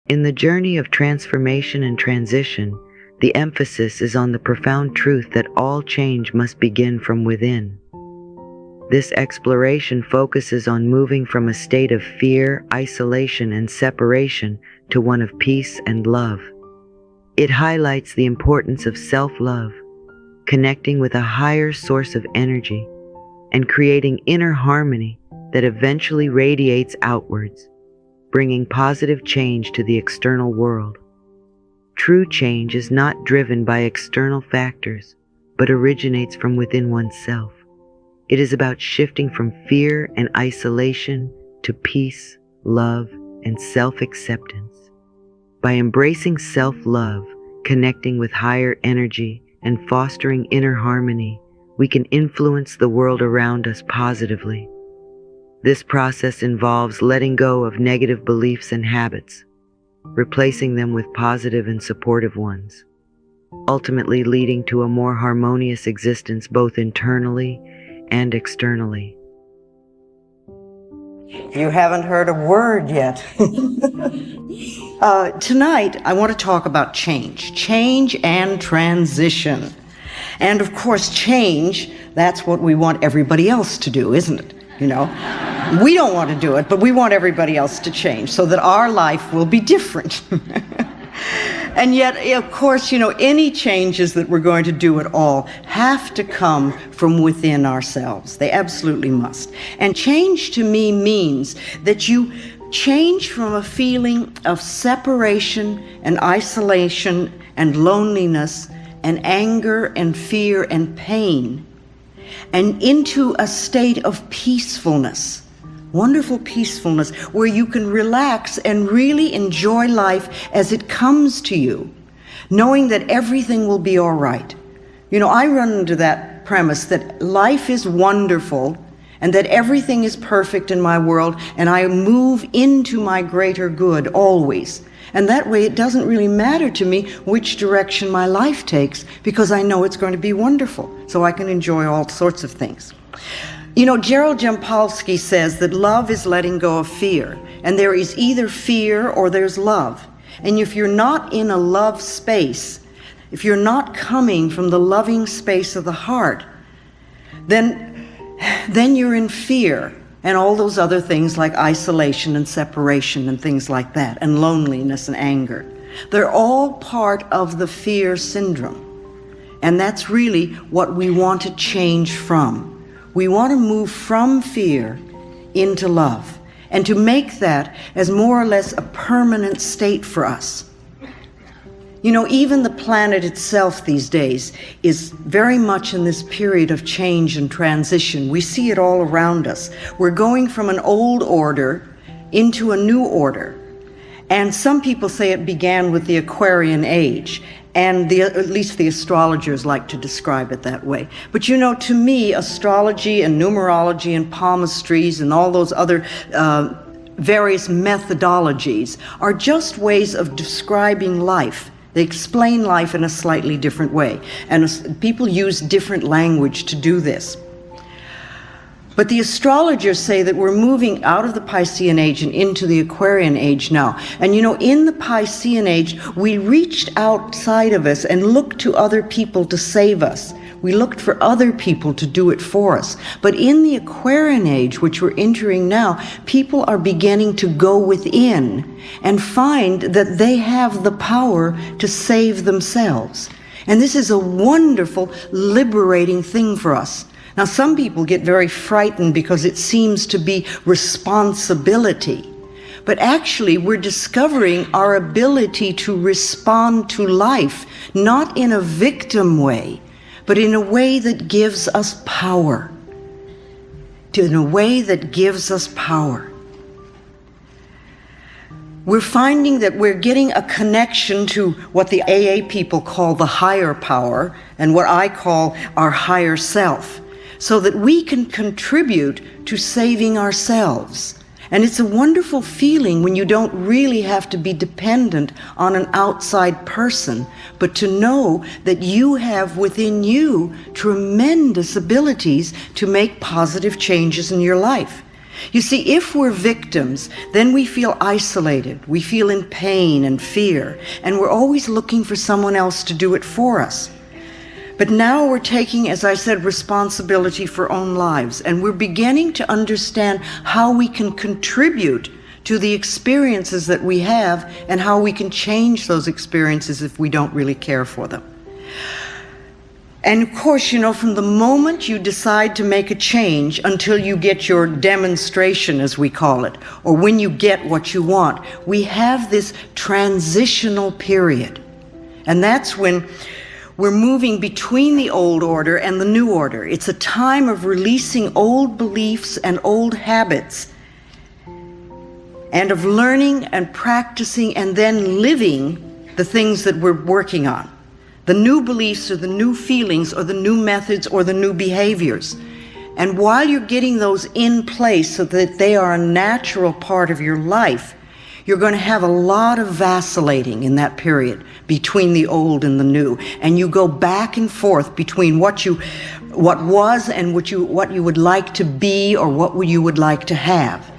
In the journey of transformation and transition, the emphasis is on the profound truth that all change must begin from within. This exploration focuses on moving from a state of fear, isolation, and separation to one of peace and love. It highlights the importance of self-love, connecting with a higher source of energy, and creating inner harmony that eventually radiates outwards, bringing positive change to the external world. True change is not driven by external factors, but originates from within oneself. It is about shifting from fear and isolation to peace, love, and self-acceptance. By embracing self-love, connecting with higher energy, and fostering inner harmony, we can influence the world around us positively. This process involves letting go of negative beliefs and habits, replacing them with positive and supportive ones, ultimately leading to a more harmonious existence both internally and externally. You haven't heard a word yet. Tonight, I want to talk about change and transition. And of course, change, that's what we want everybody else to do, isn't it? You know, we don't want to do it, but we want everybody else to change so that our life will be different. And yet, of course, you know, any changes that we're going to do at all have to come from within ourselves. They absolutely must. And change to me means that you change from a feeling of separation and isolation and loneliness and anger and fear and pain, and into a state of peacefulness. Wonderful peacefulness where you can relax and really enjoy life as it comes to you, knowing that everything will be all right. You know, I run into that premise that life is wonderful and that everything is perfect in my world, and I move into my greater good always. And that way it doesn't really matter to me which direction my life takes, because I know it's going to be wonderful, so I can enjoy all sorts of things. You know, Gerald Jampolsky says that love is letting go of fear, and there is either fear or there's love. And if you're not in a love space, if you're not coming from the loving space of the heart, then you're in fear and all those other things like isolation and separation and things like that, and loneliness and anger. They're all part of the fear syndrome. And that's really what we want to change from. We want to move from fear into love, and to make that as more or less a permanent state for us. You know, even the planet itself these days is very much in this period of change and transition. We see it all around us. We're going from an old order into a new order. And some people say it began with the Aquarian age, and at least the astrologers like to describe it that way. But you know, to me, astrology and numerology and palmistries and all those other various methodologies are just ways of describing life. They explain life in a slightly different way, and people use different language to do this. But the astrologers say that we're moving out of the Piscean age and into the Aquarian age now. And you know, in the Piscean age, we reached outside of us and looked to other people to save us. We looked for other people to do it for us. But in the Aquarian age, which we're entering now, people are beginning to go within and find that they have the power to save themselves. And this is a wonderful, liberating thing for us. Now, some people get very frightened because it seems to be responsibility. But actually, we're discovering our ability to respond to life, not in a victim way, but in a way that gives us power. In a way that gives us power. We're finding that we're getting a connection to what the AA people call the higher power, and what I call our higher self, so that we can contribute to saving ourselves. And it's a wonderful feeling when you don't really have to be dependent on an outside person, but to know that you have within you tremendous abilities to make positive changes in your life. You see, if we're victims, then we feel isolated, we feel in pain and fear, and we're always looking for someone else to do it for us. But now we're taking, as I said, responsibility for our own lives, and we're beginning to understand how we can contribute to the experiences that we have and how we can change those experiences if we don't really care for them. And of course, from the moment you decide to make a change until you get your demonstration, as we call it, or when you get what you want, we have this transitional period. And that's when we're moving between the old order and the new order. It's a time of releasing old beliefs and old habits, and of learning and practicing and then living the things that we're working on. The new beliefs or the new feelings or the new methods or the new behaviors. And while you're getting those in place so that they are a natural part of your life, you're going to have a lot of vacillating in that period between the old and the new. And you go back and forth between what was and what you would like to be or what you would like to have.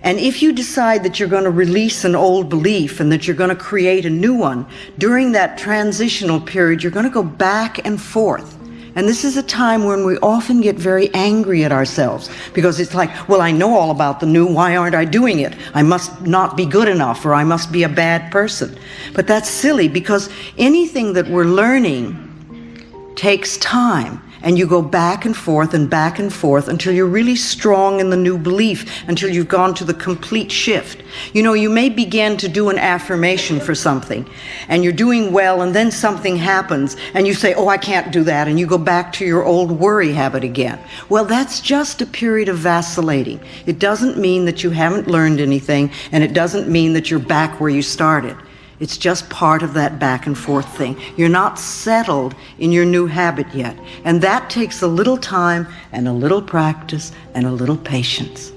And if you decide that you're going to release an old belief and that you're going to create a new one, during that transitional period, you're going to go back and forth. And this is a time when we often get very angry at ourselves because it's like, well, I know all about the new, why aren't I doing it? I must not be good enough, or I must be a bad person. But that's silly, because anything that we're learning takes time. And you go back and forth until you're really strong in the new belief, until you've gone to the complete shift. You may begin to do an affirmation for something, and you're doing well, and then something happens, and you say, oh, I can't do that, and you go back to your old worry habit again. Well, that's just a period of vacillating. It doesn't mean that you haven't learned anything, and it doesn't mean that you're back where you started. It's just part of that back and forth thing. You're not settled in your new habit yet. And that takes a little time and a little practice and a little patience.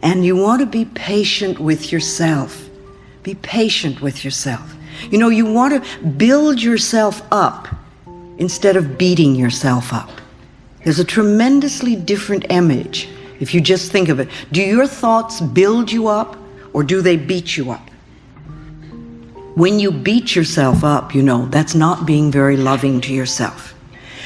And you want to be patient with yourself. Be patient with yourself. You want to build yourself up instead of beating yourself up. There's a tremendously different image if you just think of it. Do your thoughts build you up, or do they beat you up? When you beat yourself up, that's not being very loving to yourself.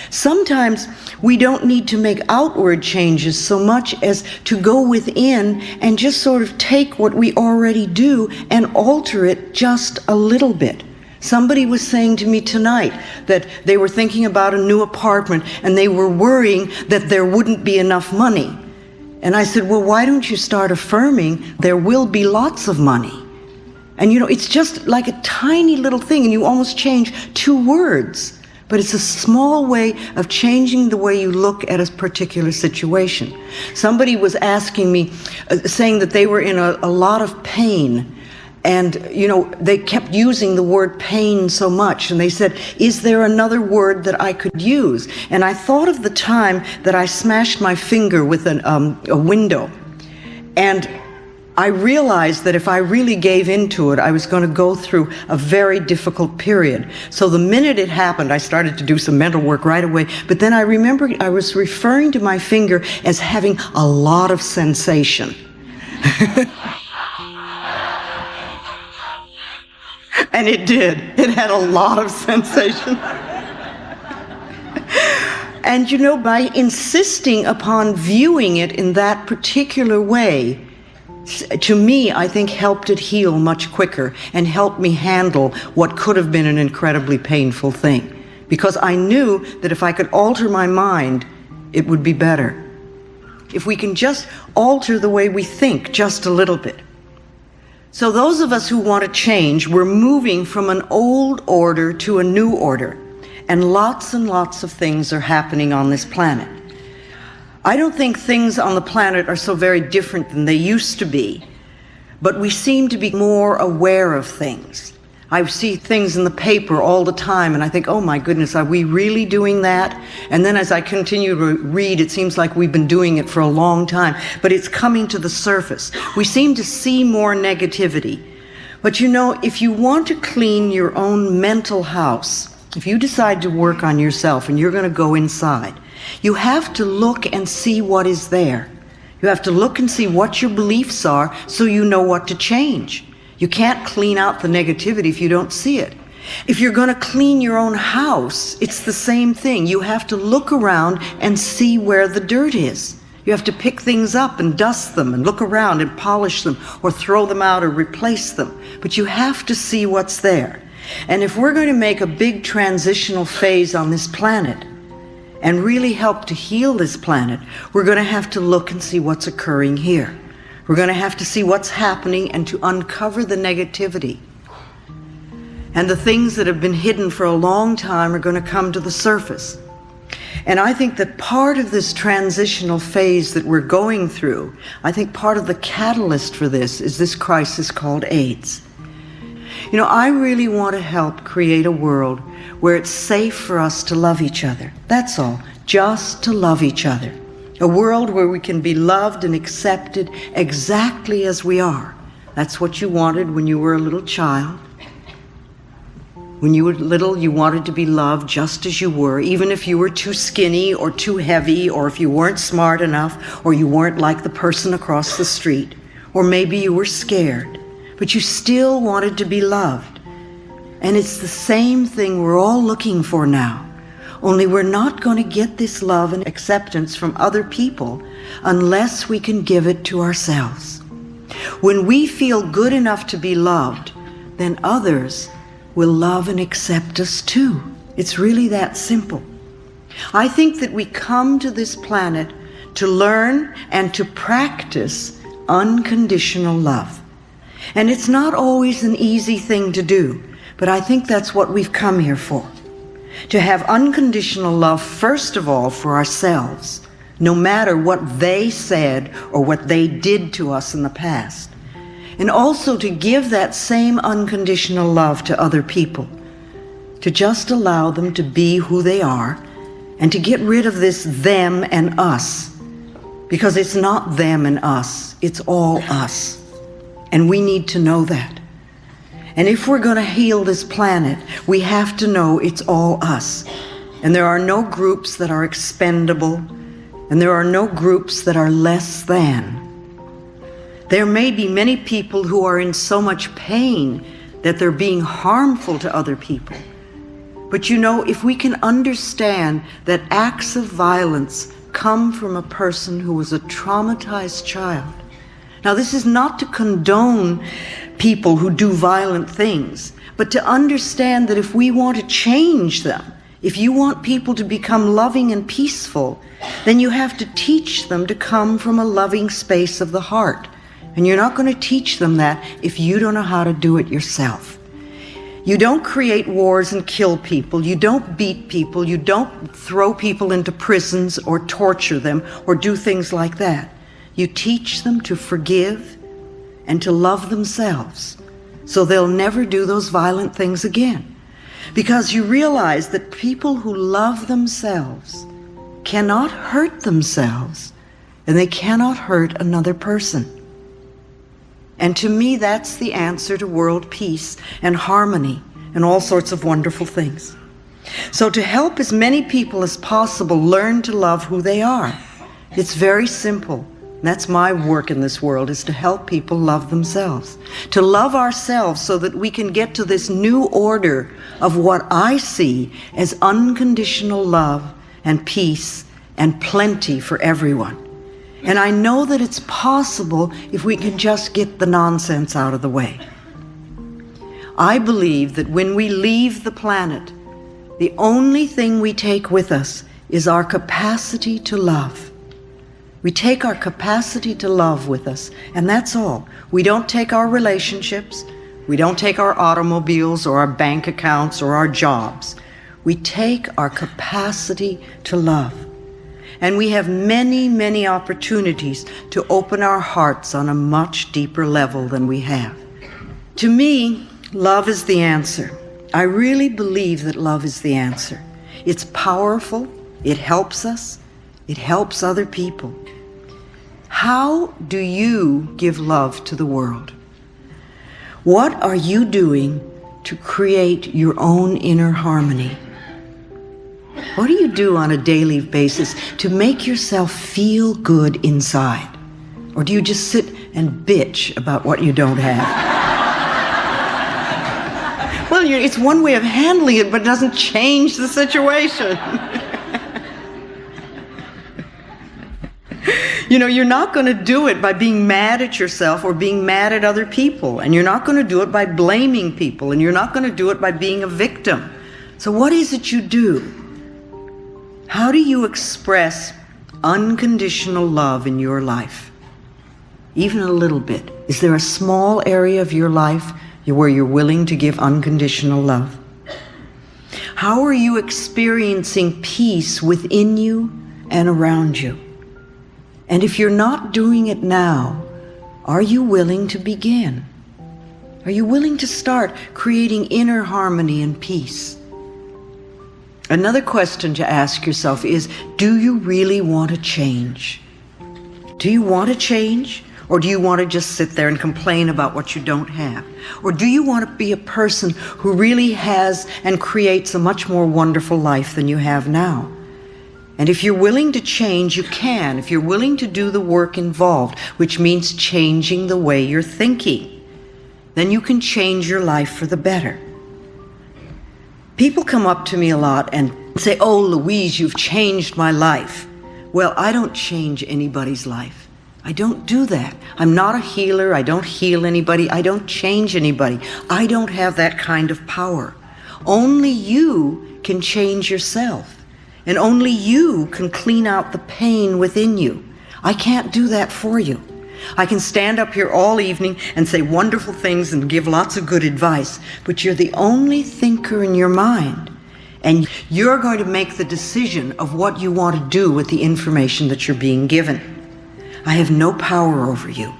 Sometimes we don't need to make outward changes so much as to go within and just sort of take what we already do and alter it just a little bit. Somebody was saying to me tonight that they were thinking about a new apartment and they were worrying that there wouldn't be enough money. And I said, well, why don't you start affirming there will be lots of money? And it's just like a tiny little thing, and you almost change 2 words. But it's a small way of changing the way you look at a particular situation. Somebody was asking me, saying that they were in a lot of pain. And, they kept using the word pain so much. And they said, is there another word that I could use? And I thought of the time that I smashed my finger with a window. And I realized that if I really gave into it, I was going to go through a very difficult period. So the minute it happened, I started to do some mental work right away. But then I remembered I was referring to my finger as having a lot of sensation. And it did. It had a lot of sensation. And by insisting upon viewing it in that particular way, to me, I think helped it heal much quicker and helped me handle what could have been an incredibly painful thing. Because I knew that if I could alter my mind, it would be better. If we can just alter the way we think just a little bit. So those of us who want to change, we're moving from an old order to a new order. And lots of things are happening on this planet. I don't think things on the planet are so very different than they used to be, but we seem to be more aware of things. I see things in the paper all the time, and I think, oh my goodness, are we really doing that? And then as I continue to read, it seems like we've been doing it for a long time, but it's coming to the surface. We seem to see more negativity. But if you want to clean your own mental house, if you decide to work on yourself and you're going to go inside, you have to look and see what is there. You have to look and see what your beliefs are so you know what to change. You can't clean out the negativity if you don't see it. If you're going to clean your own house, it's the same thing. You have to look around and see where the dirt is. You have to pick things up and dust them and look around and polish them or throw them out or replace them. But you have to see what's there. And if we're going to make a big transitional phase on this planet and really help to heal this planet, we're going to have to look and see what's occurring here. We're going to have to see what's happening and to uncover the negativity. And the things that have been hidden for a long time are going to come to the surface. And I think that part of this transitional phase that we're going through, I think part of the catalyst for this is this crisis called AIDS. You know, I really want to help create a world where it's safe for us to love each other. That's all, just to love each other. A world where we can be loved and accepted exactly as we are. That's what you wanted when you were a little child. When you were little, you wanted to be loved just as you were, even if you were too skinny or too heavy, or if you weren't smart enough, or you weren't like the person across the street, or maybe you were scared, but you still wanted to be loved. And it's the same thing we're all looking for now, only we're not going to get this love and acceptance from other people unless we can give it to ourselves. When we feel good enough to be loved, then others will love and accept us too. It's really that simple. I think that we come to this planet to learn and to practice unconditional love. And it's not always an easy thing to do, but I think that's what we've come here for. To have unconditional love, first of all, for ourselves, no matter what they said or what they did to us in the past. And also to give that same unconditional love to other people, to just allow them to be who they are, and to get rid of this them and us, because it's not them and us, it's all us. And we need to know that. And if we're going to heal this planet, we have to know it's all us. And there are no groups that are expendable, and there are no groups that are less than. There may be many people who are in so much pain that they're being harmful to other people. But you know, if we can understand that acts of violence come from a person who was a traumatized child. Now, this is not to condone people who do violent things, but to understand that if we want to change them, if you want people to become loving and peaceful, then you have to teach them to come from a loving space of the heart. And you're not going to teach them that if you don't know how to do it yourself. You don't create wars and kill people. You don't beat people. You don't throw people into prisons or torture them or do things like that. You teach them to forgive and to love themselves so they'll never do those violent things again. Because you realize that people who love themselves cannot hurt themselves and they cannot hurt another person. And to me, that's the answer to world peace and harmony and all sorts of wonderful things. So to help as many people as possible learn to love who they are, it's very simple. That's my work in this world, is to help people love themselves, to love ourselves so that we can get to this new order of what I see as unconditional love and peace and plenty for everyone. And I know that it's possible if we can just get the nonsense out of the way. I believe that when we leave the planet, the only thing we take with us is our capacity to love. We take our capacity to love with us, and that's all. We don't take our relationships, we don't take our automobiles or our bank accounts or our jobs. We take our capacity to love. And we have many, many opportunities to open our hearts on a much deeper level than we have. To me, love is the answer. I really believe that love is the answer. It's powerful, it helps us, it helps other people. How do you give love to the world? What are you doing to create your own inner harmony? What do you do on a daily basis to make yourself feel good inside? Or do you just sit and bitch about what you don't have? Well, it's one way of handling it, but it doesn't change the situation. You're not going to do it by being mad at yourself or being mad at other people. And you're not going to do it by blaming people. And you're not going to do it by being a victim. So what is it you do? How do you express unconditional love in your life? Even a little bit. Is there a small area of your life where you're willing to give unconditional love? How are you experiencing peace within you and around you? And if you're not doing it now, are you willing to begin? Are you willing to start creating inner harmony and peace? Another question to ask yourself is, do you really want to change? Do you want to change? Or do you want to just sit there and complain about what you don't have? Or do you want to be a person who really has and creates a much more wonderful life than you have now? And if you're willing to change, you can. If you're willing to do the work involved, which means changing the way you're thinking, then you can change your life for the better. People come up to me a lot and say, "Oh, Louise, you've changed my life." Well, I don't change anybody's life. I don't do that. I'm not a healer. I don't heal anybody. I don't change anybody. I don't have that kind of power. Only you can change yourself. And only you can clean out the pain within you. I can't do that for you. I can stand up here all evening and say wonderful things and give lots of good advice, but you're the only thinker in your mind. And you're going to make the decision of what you want to do with the information that you're being given. I have no power over you.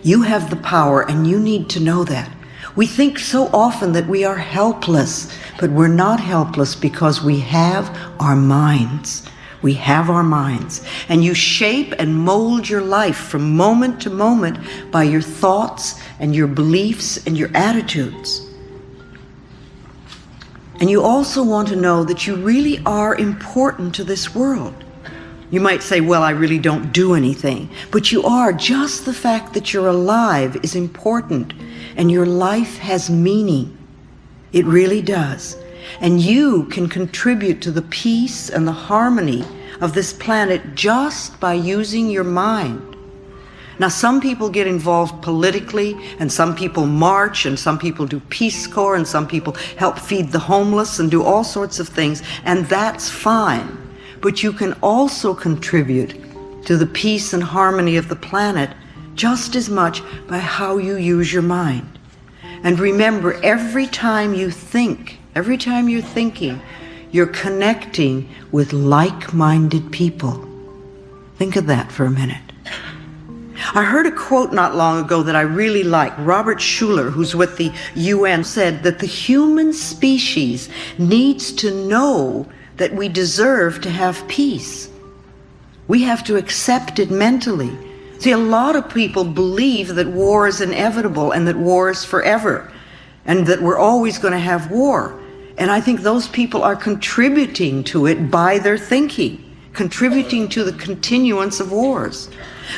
You have the power, and you need to know that. We think so often that we are helpless, but we're not helpless because we have our minds. We have our minds. And you shape and mold your life from moment to moment by your thoughts and your beliefs and your attitudes. And you also want to know that you really are important to this world. You might say, "Well, I really don't do anything." But you are. Just the fact that you're alive is important, and your life has meaning. It really does. And you can contribute to the peace and the harmony of this planet just by using your mind. Now, some people get involved politically, and some people march, and some people do Peace Corps, and some people help feed the homeless and do all sorts of things, and that's fine. But you can also contribute to the peace and harmony of the planet just as much by how you use your mind. And remember, every time you think, every time you're thinking, you're connecting with like-minded people. Think of that for a minute. I heard a quote not long ago that I really like. Robert Schuller, who's with the UN, said that the human species needs to know that we deserve to have peace. We have to accept it mentally. See, a lot of people believe that war is inevitable and that war is forever and that we're always going to have war. And I think those people are contributing to it by their thinking, contributing to the continuance of wars.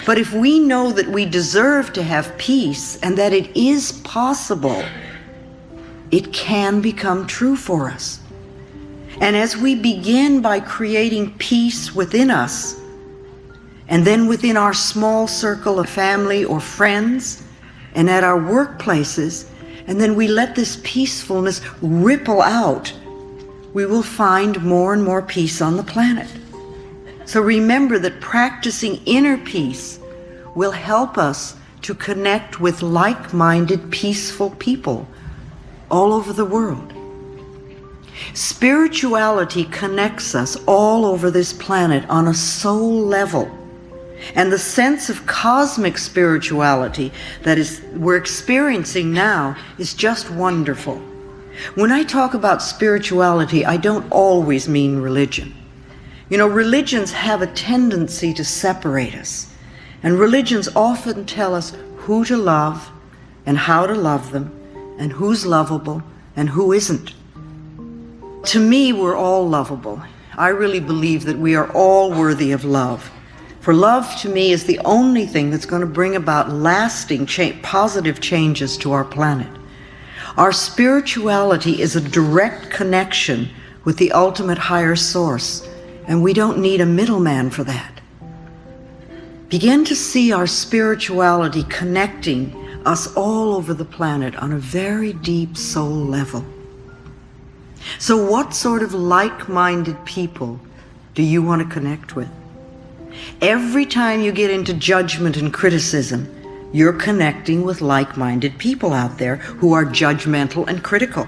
But if we know that we deserve to have peace and that it is possible, it can become true for us. And as we begin by creating peace within us, and then within our small circle of family or friends, and at our workplaces, and then we let this peacefulness ripple out, we will find more and more peace on the planet. So remember that practicing inner peace will help us to connect with like-minded, peaceful people all over the world. Spirituality connects us all over this planet on a soul level. And the sense of cosmic spirituality that we're experiencing now is just wonderful. When I talk about spirituality, I don't always mean religion. You know, religions have a tendency to separate us. And religions often tell us who to love and how to love them, and who's lovable and who isn't. To me, we're all lovable. I really believe that we are all worthy of love. For love, to me, is the only thing that's going to bring about lasting, positive changes to our planet. Our spirituality is a direct connection with the ultimate higher source, and we don't need a middleman for that. Begin to see our spirituality connecting us all over the planet on a very deep soul level. So what sort of like-minded people do you want to connect with? Every time you get into judgment and criticism, you're connecting with like-minded people out there who are judgmental and critical.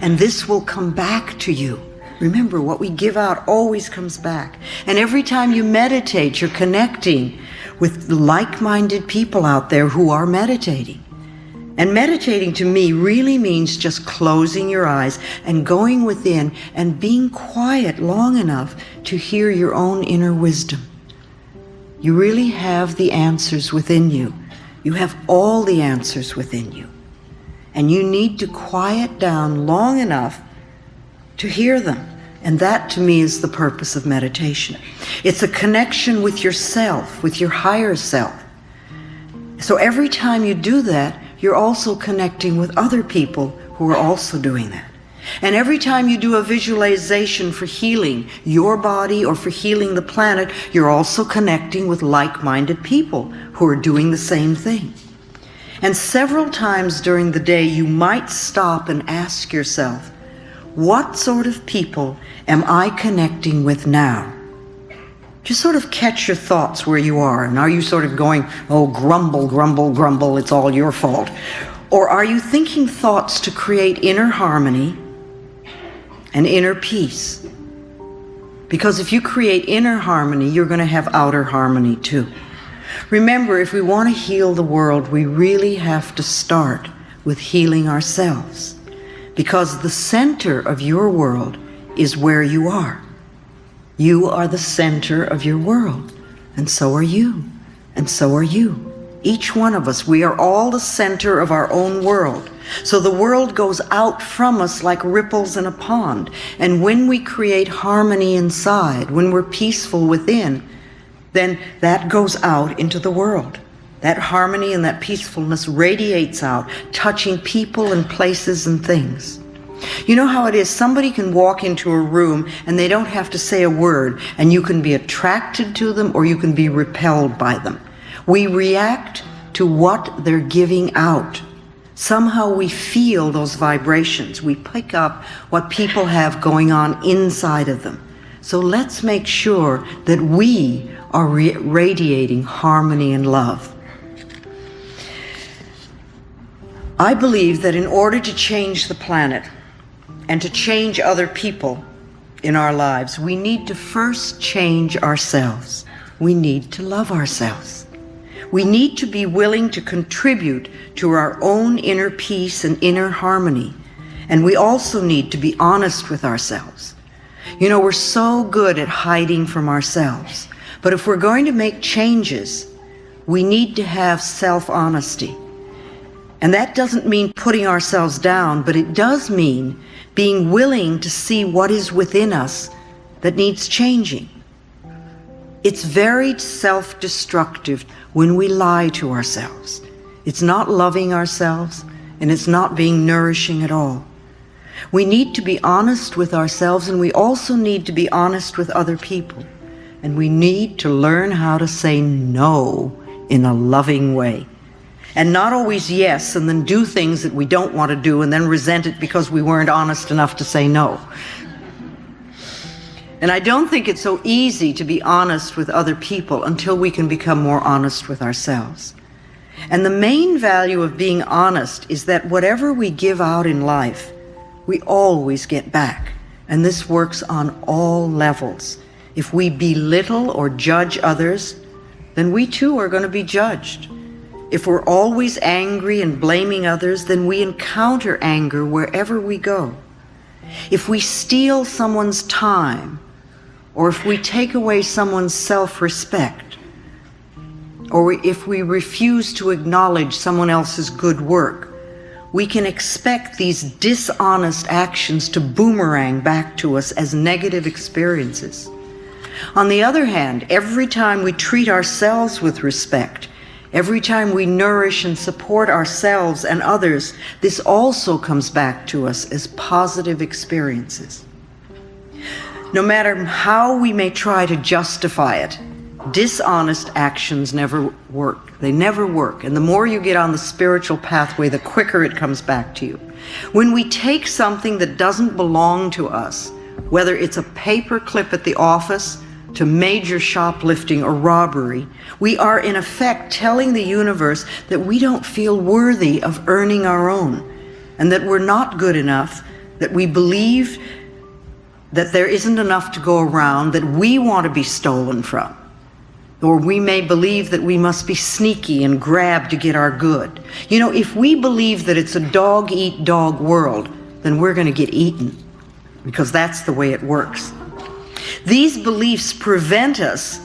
And this will come back to you. Remember, what we give out always comes back. And every time you meditate, you're connecting with like-minded people out there who are meditating. And meditating to me really means just closing your eyes and going within and being quiet long enough to hear your own inner wisdom. You really have the answers within you. You have all the answers within you. And you need to quiet down long enough to hear them. And that, to me, is the purpose of meditation. It's a connection with yourself, with your higher self. So every time you do that, you're also connecting with other people who are also doing that. And every time you do a visualization for healing your body or for healing the planet, you're also connecting with like-minded people who are doing the same thing. And several times during the day, you might stop and ask yourself, what sort of people am I connecting with now? Just sort of catch your thoughts where you are. And are you sort of going, oh, grumble, grumble, grumble, it's all your fault? Or are you thinking thoughts to create inner harmony and inner peace? Because if you create inner harmony, you're going to have outer harmony too. Remember, if we want to heal the world, we really have to start with healing ourselves. Because the center of your world is where you are. You are the center of your world, and so are you, and so are you. Each one of us, we are all the center of our own world. So the world goes out from us like ripples in a pond. And when we create harmony inside, when we're peaceful within, then that goes out into the world. That harmony and that peacefulness radiates out, touching people and places and things. You know how it is, somebody can walk into a room and they don't have to say a word, and you can be attracted to them or you can be repelled by them. We react to what they're giving out. Somehow we feel those vibrations. We pick up what people have going on inside of them. So let's make sure that we are radiating harmony and love. I believe that in order to change the planet and to change other people in our lives, we need to first change ourselves. We need to love ourselves. We need to be willing to contribute to our own inner peace and inner harmony. And we also need to be honest with ourselves. You know, we're so good at hiding from ourselves. But if we're going to make changes, we need to have self-honesty. And that doesn't mean putting ourselves down, but it does mean being willing to see what is within us that needs changing. It's very self-destructive when we lie to ourselves. It's not loving ourselves, and it's not being nourishing at all. We need to be honest with ourselves, and we also need to be honest with other people. And we need to learn how to say no in a loving way. And not always yes, and then do things that we don't want to do and then resent it because we weren't honest enough to say no. And I don't think it's so easy to be honest with other people until we can become more honest with ourselves. And the main value of being honest is that whatever we give out in life, we always get back. And this works on all levels. If we belittle or judge others, then we too are going to be judged. If we're always angry and blaming others, then we encounter anger wherever we go. If we steal someone's time, or if we take away someone's self-respect, or if we refuse to acknowledge someone else's good work, we can expect these dishonest actions to boomerang back to us as negative experiences. On the other hand, every time we treat ourselves with respect, every time we nourish and support ourselves and others, this also comes back to us as positive experiences. No matter how we may try to justify it, dishonest actions never work. They never work. And the more you get on the spiritual pathway, the quicker it comes back to you. When we take something that doesn't belong to us, whether it's a paper clip at the office to major shoplifting or robbery, we are in effect telling the universe that we don't feel worthy of earning our own, and that we're not good enough, that we believe that there isn't enough to go around, that we want to be stolen from. Or we may believe that we must be sneaky and grab to get our good. You know, if we believe that it's a dog-eat-dog world, then we're going to get eaten, because that's the way it works. These beliefs prevent us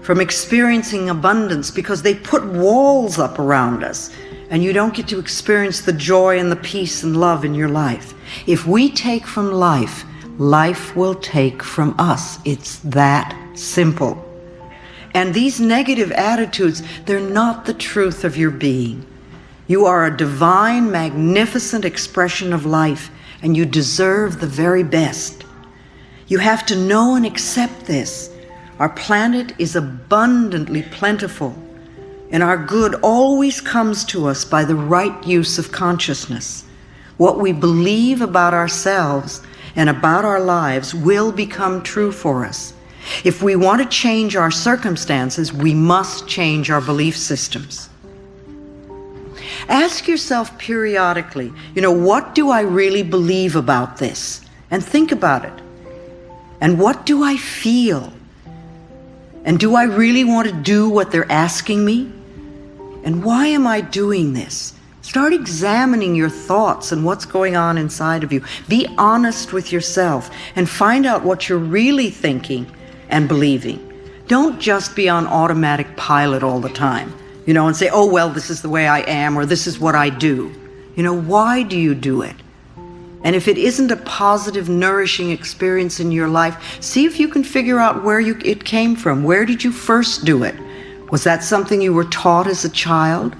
from experiencing abundance because they put walls up around us, and you don't get to experience the joy and the peace and love in your life. If we take from life, life will take from us. It's that simple. And these negative attitudes, they're not the truth of your being. You are a divine, magnificent expression of life, and you deserve the very best. You have to know and accept this. Our planet is abundantly plentiful, and our good always comes to us by the right use of consciousness. What we believe about ourselves and about our lives will become true for us. If we want to change our circumstances, we must change our belief systems. Ask yourself periodically, what do I really believe about this? And think about it. And what do I feel? And do I really want to do what they're asking me? And why am I doing this? Start examining your thoughts and what's going on inside of you. Be honest with yourself and find out what you're really thinking and believing. Don't just be on automatic pilot all the time, and say, oh, well, this is the way I am, or this is what I do. Why do you do it? And if it isn't a positive, nourishing experience in your life, see if you can figure out where it came from. Where did you first do it? Was that something you were taught as a child?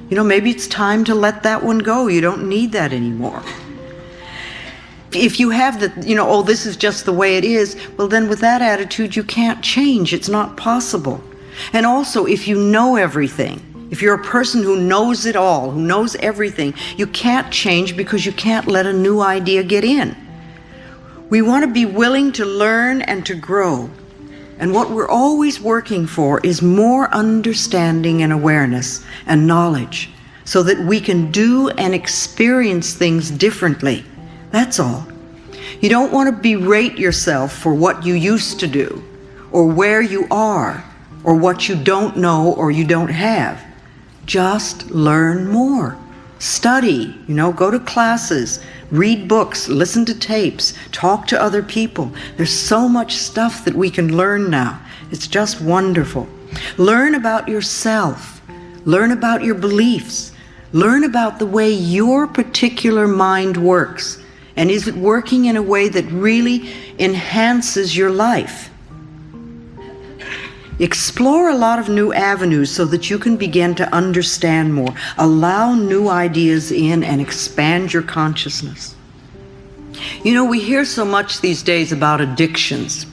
Maybe it's time to let that one go. You don't need that anymore. If you have oh, this is just the way it is, well, then with that attitude, you can't change. It's not possible. And also, if you know everything, if you're a person who knows it all, who knows everything, you can't change because you can't let a new idea get in. We want to be willing to learn and to grow. And what we're always working for is more understanding and awareness and knowledge so that we can do and experience things differently. That's all. You don't want to berate yourself for what you used to do, or where you are, or what you don't know or you don't have. Just learn more. Study, go to classes, read books, listen to tapes, talk to other people. There's so much stuff that we can learn now. It's just wonderful. Learn about yourself. Learn about your beliefs. Learn about the way your particular mind works. And is it working in a way that really enhances your life? Explore a lot of new avenues so that you can begin to understand more. Allow new ideas in and expand your consciousness. We hear so much these days about addictions,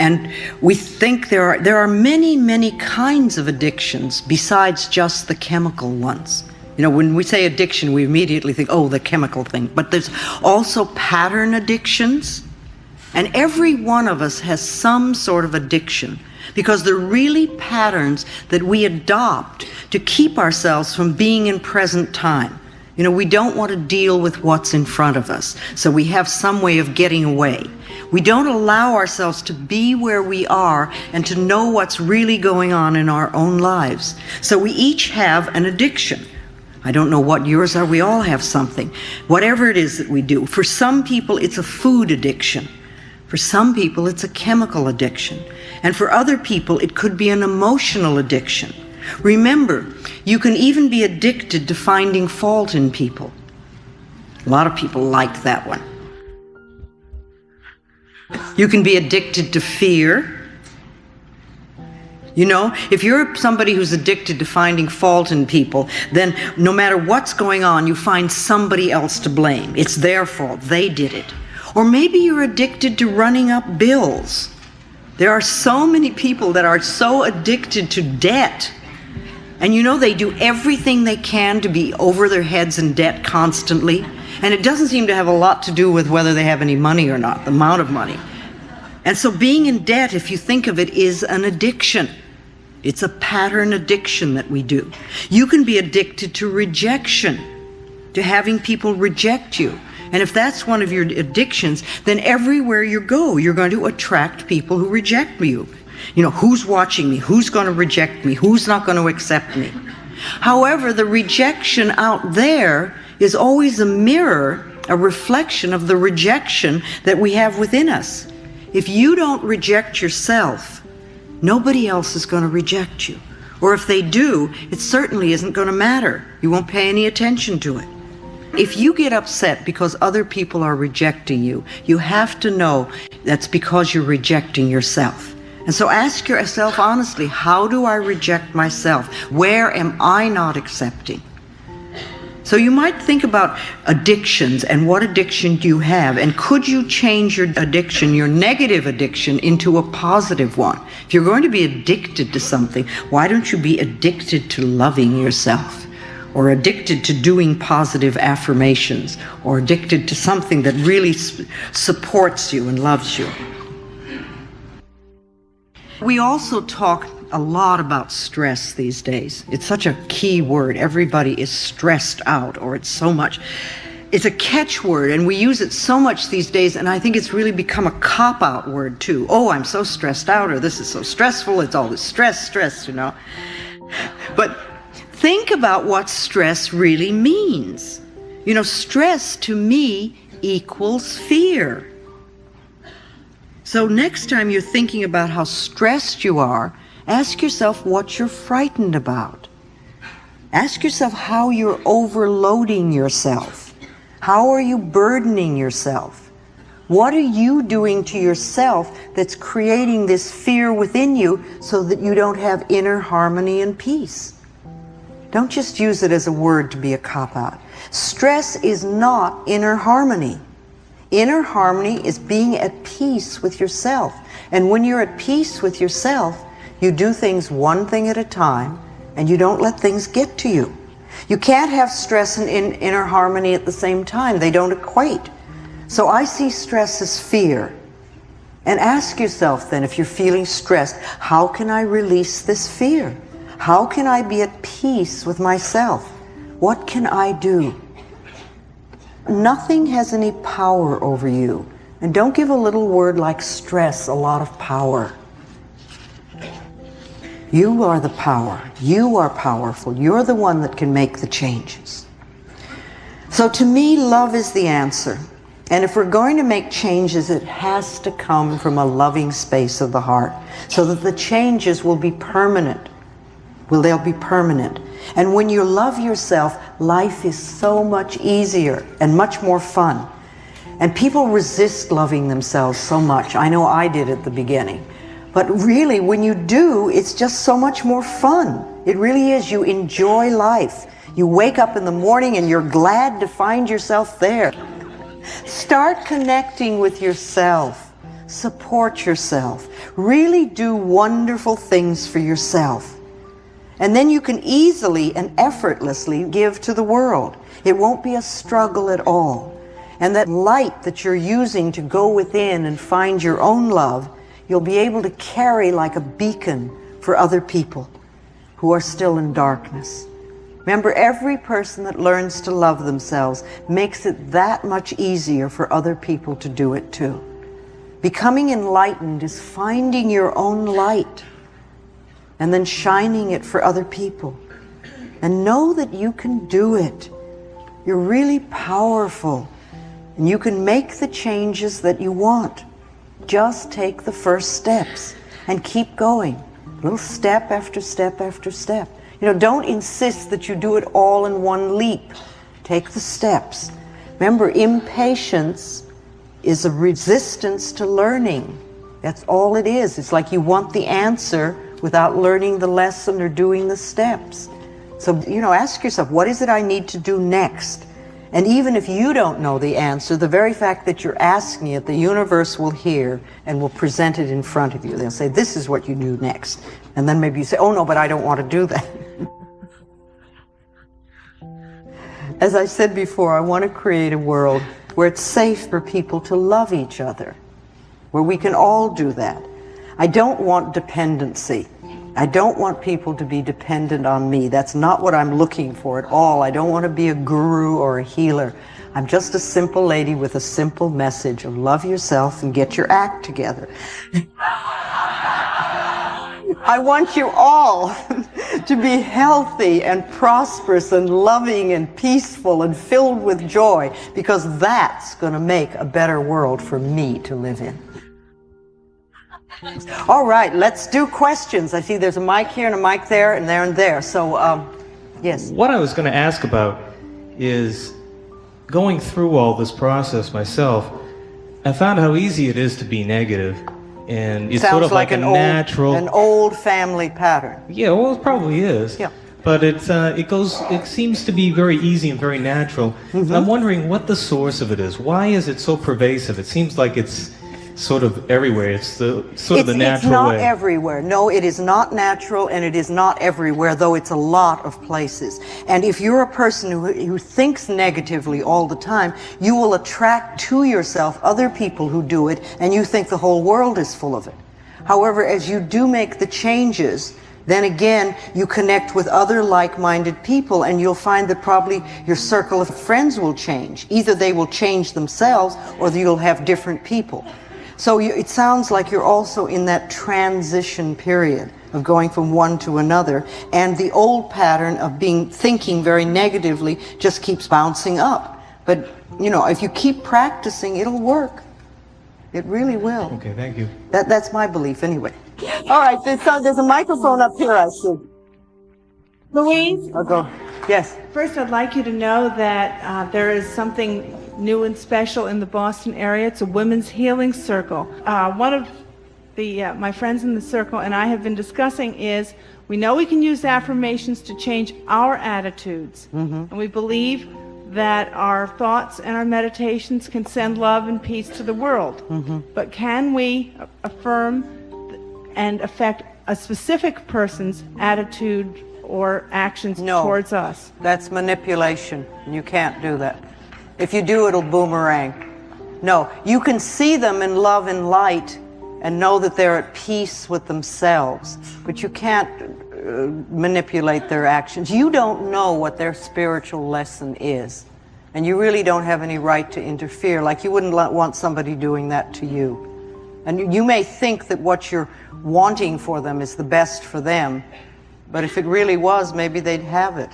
and we think there are many, many kinds of addictions besides just the chemical ones. When we say addiction, we immediately think, oh, the chemical thing. But there's also pattern addictions, and every one of us has some sort of addiction, because they're really patterns that we adopt to keep ourselves from being in present time. We don't want to deal with what's in front of us, so we have some way of getting away. We don't allow ourselves to be where we are and to know what's really going on in our own lives. So we each have an addiction. I don't know what yours are. We all have something. Whatever it is that we do. For some people, it's a food addiction. For some people, it's a chemical addiction. And for other people, it could be an emotional addiction. Remember, you can even be addicted to finding fault in people. A lot of people like that one. You can be addicted to fear. You know, if you're somebody who's addicted to finding fault in people, then no matter what's going on, you find somebody else to blame. It's their fault. They did it. Or maybe you're addicted to running up bills. There are so many people that are so addicted to debt. And you know, they do everything they can to be over their heads in debt constantly. And it doesn't seem to have a lot to do with whether they have any money or not, the amount of money. And so being in debt, if you think of it, is an addiction. It's a pattern addiction that we do. You can be addicted to rejection, to having people reject you. And if that's one of your addictions, then everywhere you go, you're going to attract people who reject you. You know, who's watching me? Who's going to reject me? Who's not going to accept me? However, the rejection out there is always a mirror, a reflection of the rejection that we have within us. If you don't reject yourself, nobody else is going to reject you. Or if they do, it certainly isn't going to matter. You won't pay any attention to it. If you get upset because other people are rejecting you, you have to know that's because you're rejecting yourself. And so ask yourself honestly, how do I reject myself? Where am I not accepting? So you might think about addictions and what addiction do you have, and could you change your addiction, your negative addiction, into a positive one? If you're going to be addicted to something, why don't you be addicted to loving yourself, or addicted to doing positive affirmations, or addicted to something that really supports you and loves you? We also talk a lot about stress these days. It's such a key word. Everybody is stressed out, or it's so much. It's a catchword, and we use it so much these days, and I think it's really become a cop-out word too. Oh, I'm so stressed out, or this is so stressful. It's always stress, you know. But think about what stress really means. You know, stress to me equals fear. So next time you're thinking about how stressed you are, ask yourself what you're frightened about. Ask yourself how you're overloading yourself. How are you burdening yourself? What are you doing to yourself that's creating this fear within you so that you don't have inner harmony and peace? Don't just use it as a word to be a cop-out. Stress is not inner harmony. Inner harmony is being at peace with yourself. And when you're at peace with yourself, you do things one thing at a time, and you don't let things get to you. You can't have stress and inner harmony at the same time. They don't equate. So I see stress as fear. And ask yourself then, if you're feeling stressed, how can I release this fear? How can I be at peace with myself? What can I do? Nothing has any power over you. And don't give a little word like stress a lot of power. You are the power. You are powerful. You're the one that can make the changes. So to me, love is the answer. And if we're going to make changes, it has to come from a loving space of the heart, so that the changes will be permanent. They'll be permanent. And when you love yourself, life is so much easier and much more fun. And people resist loving themselves so much. I know I did at the beginning. But really, when you do, it's just so much more fun. It really is. You enjoy life. You wake up in the morning and you're glad to find yourself there. Start connecting with yourself. Support yourself. Really do wonderful things for yourself. And then you can easily and effortlessly give to the world. It won't be a struggle at all. And that light that you're using to go within and find your own love, you'll be able to carry like a beacon for other people who are still in darkness. Remember, every person that learns to love themselves makes it that much easier for other people to do it too. Becoming enlightened is finding your own light and then shining it for other people. And know that you can do it. You're really powerful, and you can make the changes that you want. Just take the first steps and keep going, little step after step after step. You know, don't insist that you do it all in one leap. Take the steps. Remember, impatience is a resistance to learning. That's all it is. It's like you want the answer without learning the lesson or doing the steps. So, ask yourself, what is it I need to do next? And even if you don't know the answer, the very fact that you're asking it, the universe will hear and will present it in front of you. They'll say, this is what you do next. And then maybe you say, oh no, but I don't want to do that. As I said before, I want to create a world where it's safe for people to love each other, where we can all do that. I don't want dependency. I don't want people to be dependent on me. That's not what I'm looking for at all. I don't want to be a guru or a healer. I'm just a simple lady with a simple message of love yourself and get your act together. I want you all to be healthy and prosperous and loving and peaceful and filled with joy, because that's going to make a better world for me to live in. All right, let's do questions. I see there's a mic here and a mic there and there and there. So, yes. What I was going to ask about is, going through all this process myself, I found how easy it is to be negative. And it's sort of like a natural... an old family pattern. Yeah, well, it probably is. Yeah. But it seems to be very easy and very natural. And I'm wondering what the source of it is. Why is it so pervasive? It seems like it's sort of everywhere. It's the natural way. It's not everywhere. No, it is not natural, and it is not everywhere, though it's a lot of places. And if you're a person who thinks negatively all the time, you will attract to yourself other people who do it, and you think the whole world is full of it. However, as you do make the changes, then again, you connect with other like-minded people, and you'll find that probably your circle of friends will change. Either they will change themselves, or you'll have different people. So it sounds like you're also in that transition period of going from one to another, and the old pattern of thinking very negatively just keeps bouncing up. But, if you keep practicing, it'll work. It really will. Okay, thank you. That's my belief anyway. All right, there's a microphone up here, I see. Louise? I'll go. Yes. First, I'd like you to know that there is something new and special in the Boston area. It's a women's healing circle. One of my friends in the circle and I have been discussing is, we know we can use affirmations to change our attitudes. And we believe that our thoughts and our meditations can send love and peace to the world. But can we affirm and affect a specific person's attitude or actions towards us? That's manipulation. You can't do that. If you do, it'll boomerang. No, you can see them in love and light and know that they're at peace with themselves, but you can't manipulate their actions. You don't know what their spiritual lesson is, and you really don't have any right to interfere, like you wouldn't want somebody doing that to you. And you may think that what you're wanting for them is the best for them, but if it really was, maybe they'd have it.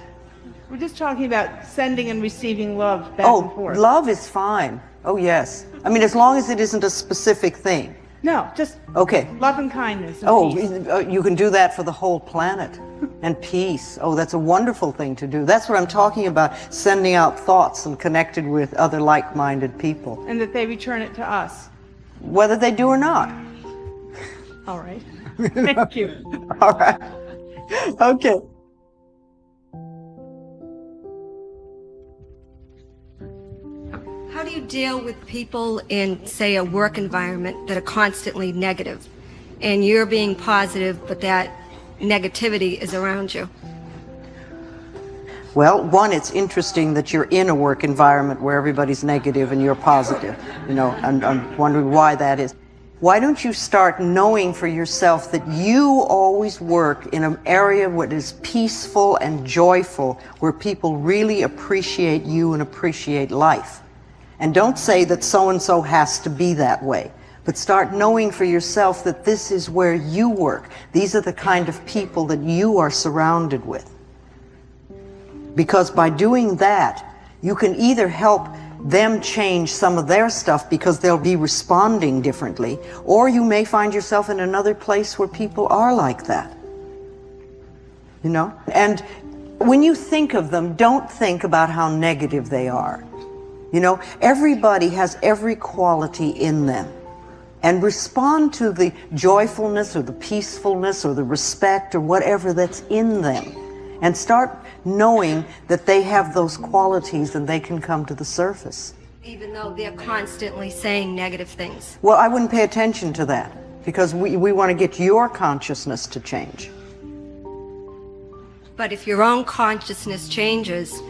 We're just talking about sending and receiving love back and forth. Oh, love is fine. Oh, yes. I mean, as long as it isn't a specific thing. No, just love and kindness and peace. You can do that for the whole planet. And peace. Oh, that's a wonderful thing to do. That's what I'm talking about, sending out thoughts and connected with other like-minded people. And that they return it to us. Whether they do or not. All right. Thank you. All right. Okay. How do you deal with people in, say, a work environment that are constantly negative, and you're being positive, but that negativity is around you? Well, one, it's interesting that you're in a work environment where everybody's negative and you're positive. I'm wondering why that is. Why don't you start knowing for yourself that you always work in an area that is peaceful and joyful, where people really appreciate you and appreciate life. And don't say that so-and-so has to be that way, but start knowing for yourself that this is where you work. These are the kind of people that you are surrounded with. Because by doing that, you can either help them change some of their stuff because they'll be responding differently, or you may find yourself in another place where people are like that. And when you think of them, don't think about how negative they are. Everybody has every quality in them. and respond to the joyfulness or the peacefulness or the respect or whatever that's in them. And start knowing that they have those qualities and they can come to the surface. Even though they're constantly saying negative things. Well, I wouldn't pay attention to that because we want to get your consciousness to change. But if your own consciousness changes,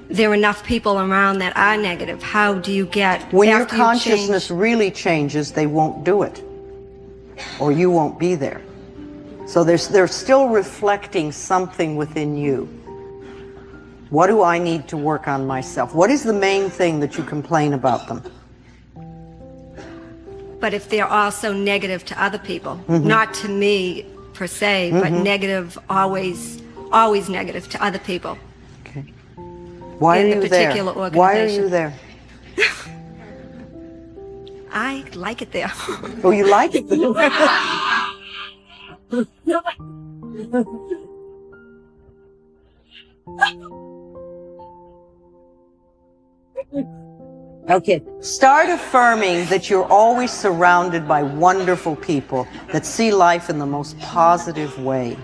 there are enough people around that are negative. How do you get... When your after you consciousness change- really changes, they won't do it. Or you won't be there. So they're still reflecting something within you. What do I need to work on myself? What is the main thing that you complain about them? But if they're also negative to other people, not to me per se, but negative, always negative to other people. Okay. Why In are the you there? particular Why are you organization. there? I like it there. Oh, you like it? Okay, start affirming that you're always surrounded by wonderful people that see life in the most positive way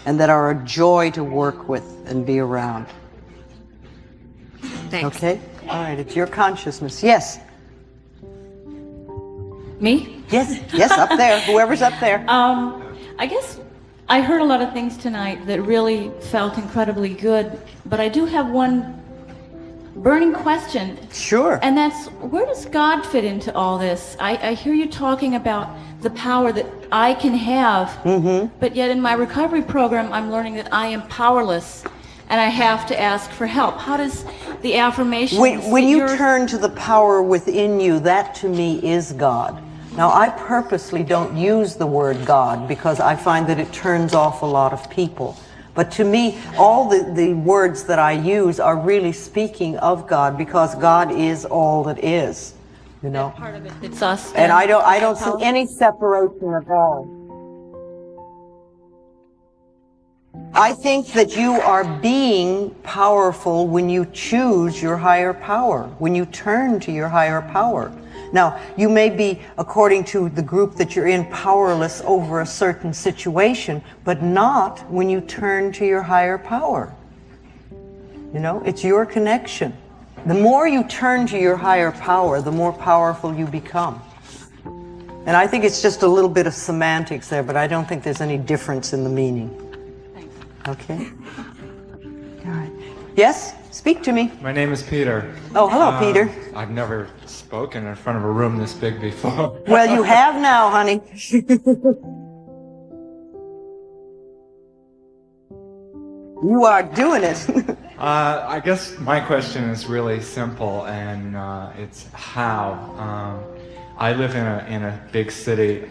and that are a joy to work with and be around. Thanks. Okay? All right, it's your consciousness. Yes. Me? Yes, yes, up there. Whoever's up there. I guess I heard a lot of things tonight that really felt incredibly good, but I do have one burning question. Sure. And that's, where does God fit into all this? I hear you talking about the power that I can have, but yet in my recovery program, I'm learning that I am powerless and I have to ask for help. How does the affirmation... When you turn to the power within you, that to me is God. Now, I purposely don't use the word God because I find that it turns off a lot of people. But to me, all the words that I use are really speaking of God because God is all that is, you know. Part of it, it's us. And I don't see any separation at all. I think that you are being powerful when you choose your higher power, when you turn to your higher power. Now, you may be, according to the group that you're in, powerless over a certain situation, but not when you turn to your higher power. You know, it's your connection. The more you turn to your higher power, the more powerful you become. And I think it's just a little bit of semantics there, but I don't think there's any difference in the meaning. Okay? All right. Yes? Speak to me. My name is Peter. Oh, hello, Peter. I've never spoken in front of a room this big before. Well, you have now, honey. You are doing it. I guess my question is really simple, and it's how. I live in a big city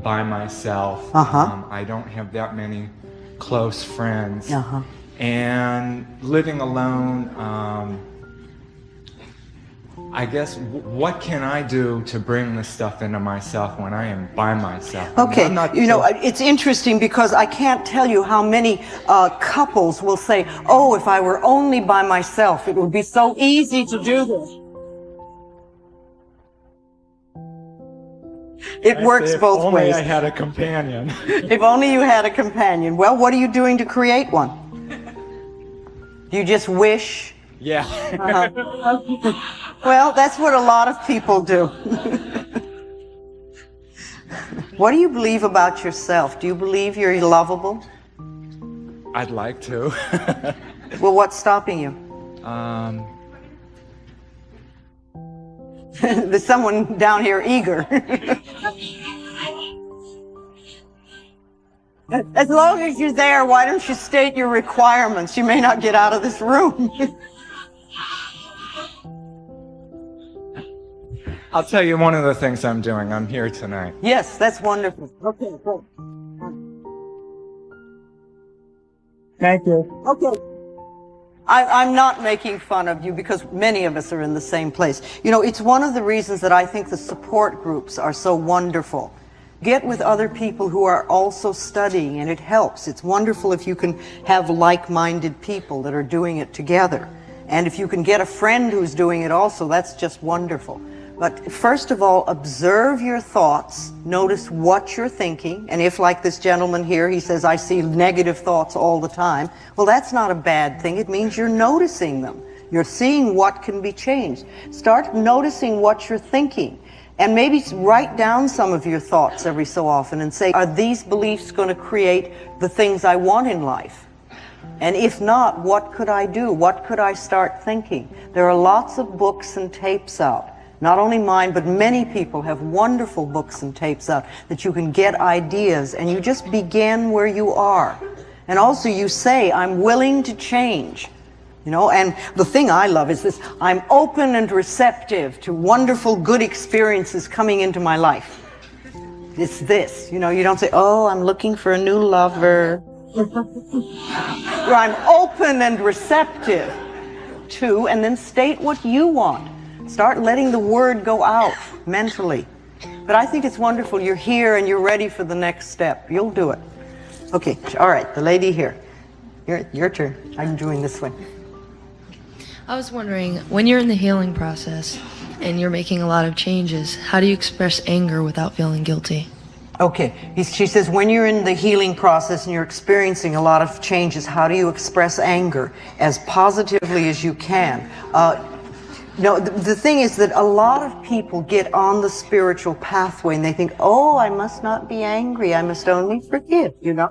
by myself. I don't have that many close friends. And living alone, I guess, what can I do to bring this stuff into myself when I am by myself? Okay, I'm not you know, it's interesting because I can't tell you how many couples will say, oh, if I were only by myself, it would be so easy to do this. It works both ways. If only I had a companion. If only you had a companion. Well, what are you doing to create one? Do you just wish? Yeah. Well, that's what a lot of people do. What do you believe about yourself? Do you believe you're lovable? I'd like to. Well, what's stopping you? There's someone down here eager. As long as you're there, why don't you state your requirements? You may not get out of this room. I'll tell you one of the things I'm doing. I'm here tonight. Yes, that's wonderful. Okay, good. Thank you. Okay. I'm not making fun of you because many of us are in the same place. You know, it's one of the reasons that I think the support groups are so wonderful. Get with other people who are also studying, and it helps. It's wonderful if you can have like-minded people that are doing it together. And if you can get a friend who's doing it also, that's just wonderful. But first of all, observe your thoughts, notice what you're thinking, and if, like this gentleman here, he says, I see negative thoughts all the time, well, that's not a bad thing. It means you're noticing them. You're seeing what can be changed. Start noticing what you're thinking, and maybe write down some of your thoughts every so often and say, are these beliefs going to create the things I want in life? And if not, what could I do? What could I start thinking? There are lots of books and tapes out. Not only mine, but many people have wonderful books and tapes out that you can get ideas, and you just begin where you are. And also you say, I'm willing to change. You know, and the thing I love is this, I'm open and receptive to wonderful, good experiences coming into my life. It's this, you know, you don't say, oh, I'm looking for a new lover. Or I'm open and receptive to, and then state what you want. Start letting the word go out mentally. But I think it's wonderful. You're here and you're ready for the next step. You'll do it. Okay, all right, the lady here. Your turn. I'm doing this one. I was wondering, when you're in the healing process and you're making a lot of changes, how do you express anger without feeling guilty? Okay, she says when you're in the healing process and you're experiencing a lot of changes, how do you express anger as positively as you can? No, the thing is that a lot of people get on the spiritual pathway and they think, oh, I must not be angry, I must only forgive, you know?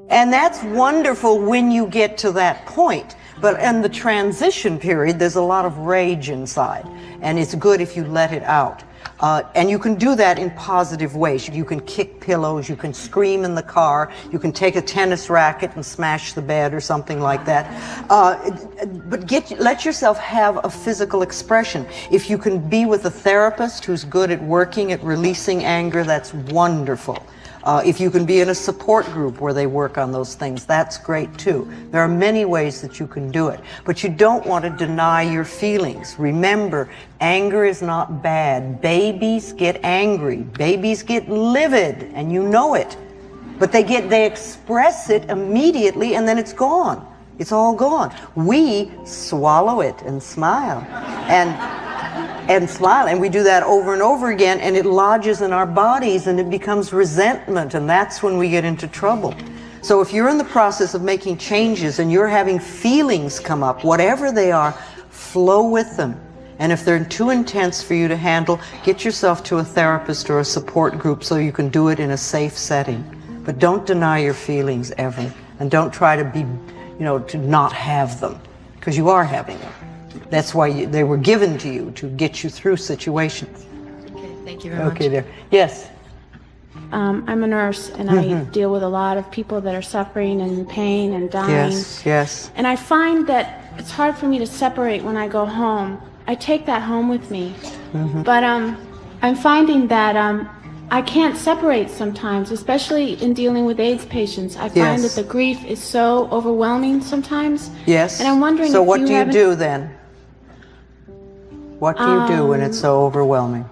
And that's wonderful when you get to that point. But in the transition period, there's a lot of rage inside, and it's good if you let it out. And you can do that in positive ways. You can kick pillows, you can scream in the car, you can take a tennis racket and smash the bed or something like that. But let yourself have a physical expression. If you can be with a therapist who's good at working at releasing anger, that's wonderful. If you can be in a support group where they work on those things, that's great too. There are many ways that you can do it, but you don't want to deny your feelings. Remember, anger is not bad. Babies get angry. Babies get livid, and you know it. But they express it immediately, and then it's gone. It's all gone. We swallow it and smile. And smile, and we do that over and over again, and it lodges in our bodies and it becomes resentment, and that's when we get into trouble. So if you're in the process of making changes and you're having feelings come up, whatever they are, flow with them. And if they're too intense for you to handle, get yourself to a therapist or a support group so you can do it in a safe setting. But don't deny your feelings ever, and don't try to be, to not have them, because you are having them. That's why they were given to you, to get you through situations. Okay, thank you very much. Okay, there. Yes. I'm a nurse, and I deal with a lot of people that are suffering and in pain and dying. Yes, yes. And I find that it's hard for me to separate when I go home. I take that home with me. But I'm finding that I can't separate sometimes, especially in dealing with AIDS patients. I find that the grief is so overwhelming sometimes. Yes. And I'm wondering so if what you do you do then? What do you do when it's so overwhelming?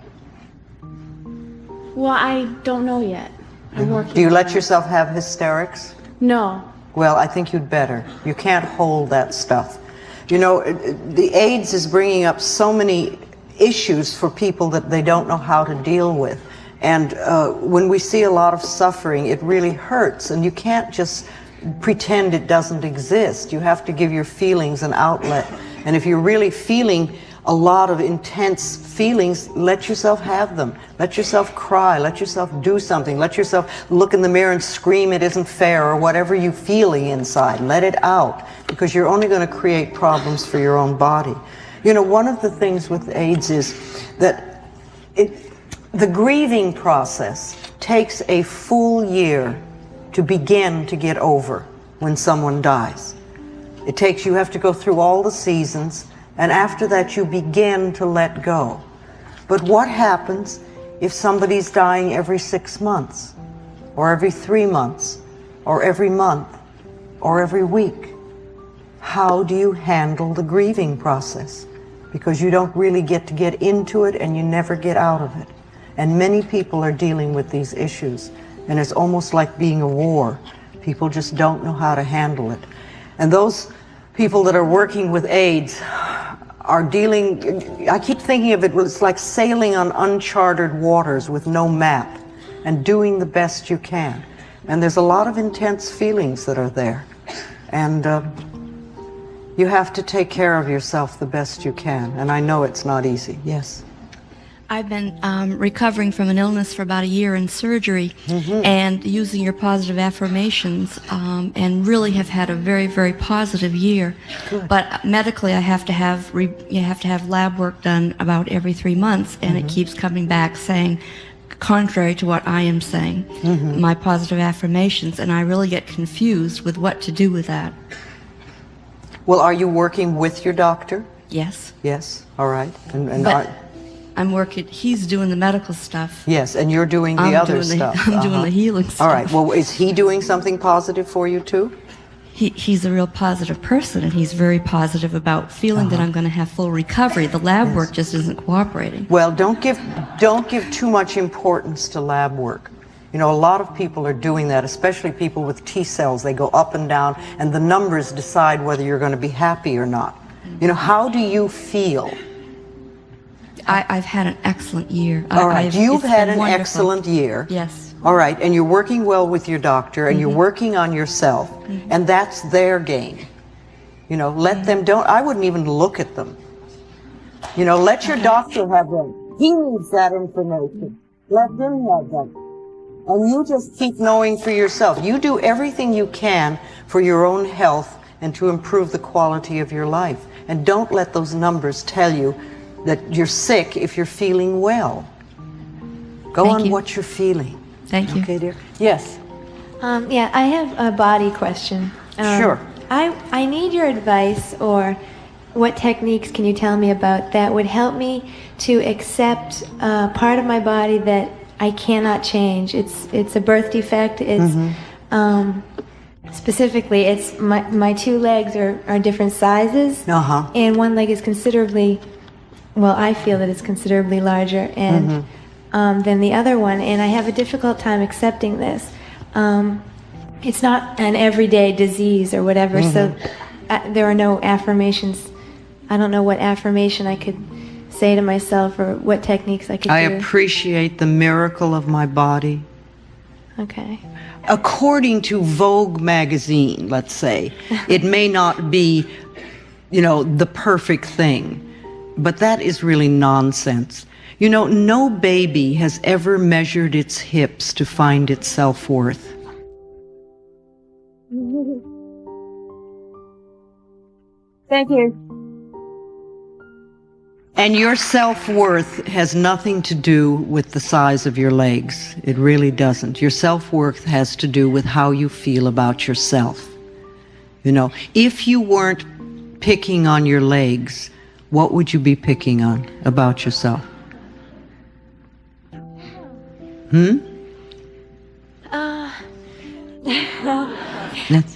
Well, I don't know yet. I'm working. Do you on let it. yourself have hysterics? No. Well, I think you'd better. You can't hold that stuff. The AIDS is bringing up so many issues for people that they don't know how to deal with. And when we see a lot of suffering, it really hurts. And you can't just pretend it doesn't exist. You have to give your feelings an outlet. And if you're really feeling a lot of intense feelings, let yourself have them. Let yourself cry. Let yourself do something. Let yourself look in the mirror and scream it isn't fair, or whatever you're feeling inside. Let it out, because you're only going to create problems for your own body. One of the things with AIDS is that the grieving process takes a full year to begin to get over when someone dies. You have to go through all the seasons, and after that you begin to let go. But what happens if somebody's dying every 6 months, or every 3 months, or every month, or every week? How do you handle the grieving process? Because you don't really get to get into it, and you never get out of it. And many people are dealing with these issues, and it's almost like being a war. People just don't know how to handle it. And those people that are working with AIDS are dealing, I keep thinking of it, it's like sailing on uncharted waters with no map and doing the best you can. And there's a lot of intense feelings that are there. And you have to take care of yourself the best you can. And I know it's not easy. Yes? I've been recovering from an illness for about a year in surgery, and using your positive affirmations, and really have had a very, very positive year. Good. But medically, you have to have lab work done about every 3 months, and it keeps coming back saying contrary to what I am saying, my positive affirmations, and I really get confused with what to do with that. Well, are you working with your doctor? Yes. Yes. All right. But I'm working, he's doing the medical stuff. Yes, and you're doing the other stuff. I'm doing the healing stuff. All right. Well, is he doing something positive for you too? He's a real positive person, and he's very positive about feeling that I'm going to have full recovery. The lab work just isn't cooperating. Well, don't give too much importance to lab work. You know, a lot of people are doing that, especially people with T cells. They go up and down, and the numbers decide whether you're going to be happy or not. You know, how do you feel? I've had an excellent year. All right, you've had an wonderful. excellent year. Yes. All right, and you're working well with your doctor, and you're working on yourself, and that's their game. You know, let them, I wouldn't even look at them. You know, let your doctor have them. He needs that information. Let him have them. And you just keep knowing for yourself. You do everything you can for your own health and to improve the quality of your life. And don't let those numbers tell you that you're sick if you're feeling well. Go on what you're feeling. Thank you. Okay, dear? Yes. Yeah, I have a body question. Sure. I need your advice, or what techniques can you tell me about that would help me to accept part of my body that I cannot change. It's a birth defect. It's specifically, it's my two legs are different sizes, and one leg is considerably, well, I feel that it's considerably larger and than the other one, and I have a difficult time accepting this. It's not an everyday disease or whatever, so there are no affirmations. I don't know what affirmation I could say to myself or what techniques I could do. I appreciate the miracle of my body. Okay. According to Vogue magazine, let's say, it may not be, you know, the perfect thing, but that is really nonsense. You know, no baby has ever measured its hips to find its self-worth. Thank you. And your self-worth has nothing to do with the size of your legs. It really doesn't. Your self-worth has to do with how you feel about yourself. You know, if you weren't picking on your legs, what would you be picking on about yourself?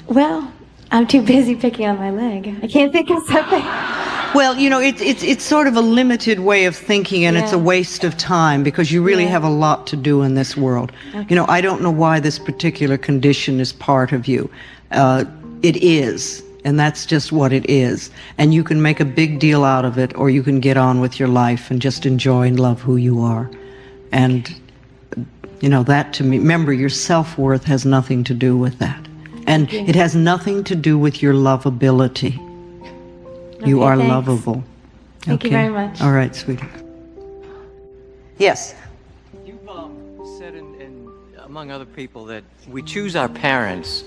Well, I'm too busy picking on my leg. I can't think of something. Well, you know, it's sort of a limited way of thinking, and it's a waste of time because you really have a lot to do in this world. Okay. You know, I don't know why this particular condition is part of you. It is, and that's just what it is. And you can make a big deal out of it, or you can get on with your life and just enjoy and love who you are. And, you know, that to me, remember, your self-worth has nothing to do with that. And it has nothing to do with your lovability. You are lovable. Thank you very much. All right, sweetie. Yes. You've said, among other people, that we choose our parents.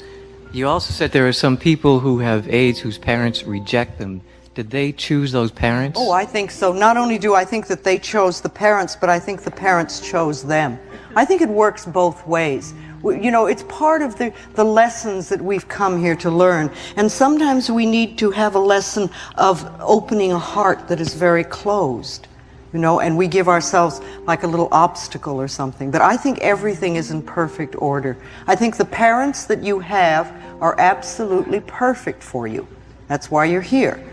You also said there are some people who have AIDS whose parents reject them. Did they choose those parents? Oh, I think so. Not only do I think that they chose the parents, but I think the parents chose them. I think it works both ways. You know, it's part of the lessons that we've come here to learn. And sometimes we need to have a lesson of opening a heart that is very closed, you know, and we give ourselves like a little obstacle or something. But I think everything is in perfect order. I think the parents that you have are absolutely perfect for you. That's why you're here.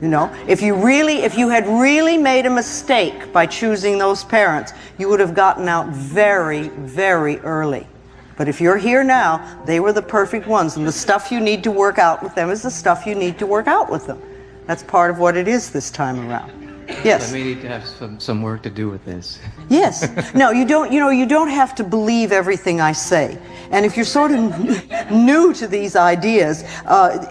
You know, if you had really made a mistake by choosing those parents, you would have gotten out very, very early. But if you're here now, they were the perfect ones, and the stuff you need to work out with them is the stuff you need to work out with them. That's part of what it is this time around. Yes. I may need to have some work to do with this. Yes. No, you don't have to believe everything I say. And if you're sort of new to these ideas,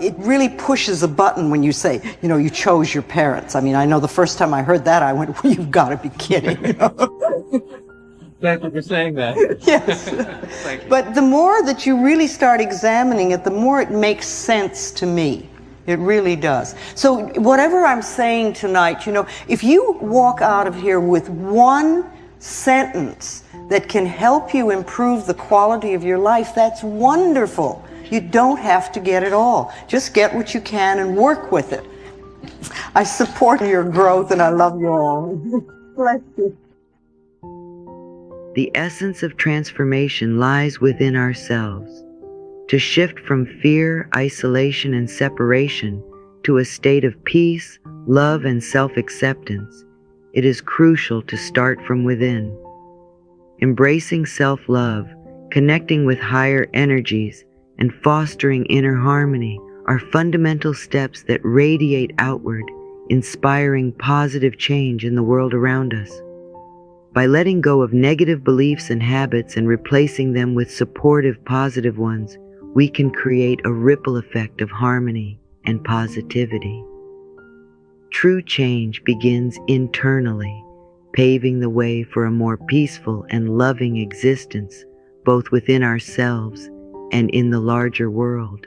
it really pushes a button when you say, you chose your parents. I mean, I know the first time I heard that, I went, well, you've got to be kidding. Thank you for saying that. Yes. But the more that you really start examining it, the more it makes sense to me. It really does. So whatever I'm saying tonight, if you walk out of here with one sentence that can help you improve the quality of your life, that's wonderful. You don't have to get it all. Just get what you can and work with it. I support your growth and I love you all. Bless you. The essence of transformation lies within ourselves. To shift from fear, isolation, and separation to a state of peace, love, and self-acceptance, it is crucial to start from within. Embracing self-love, connecting with higher energies, and fostering inner harmony are fundamental steps that radiate outward, inspiring positive change in the world around us. By letting go of negative beliefs and habits and replacing them with supportive, positive ones, we can create a ripple effect of harmony and positivity. True change begins internally, paving the way for a more peaceful and loving existence, both within ourselves and in the larger world.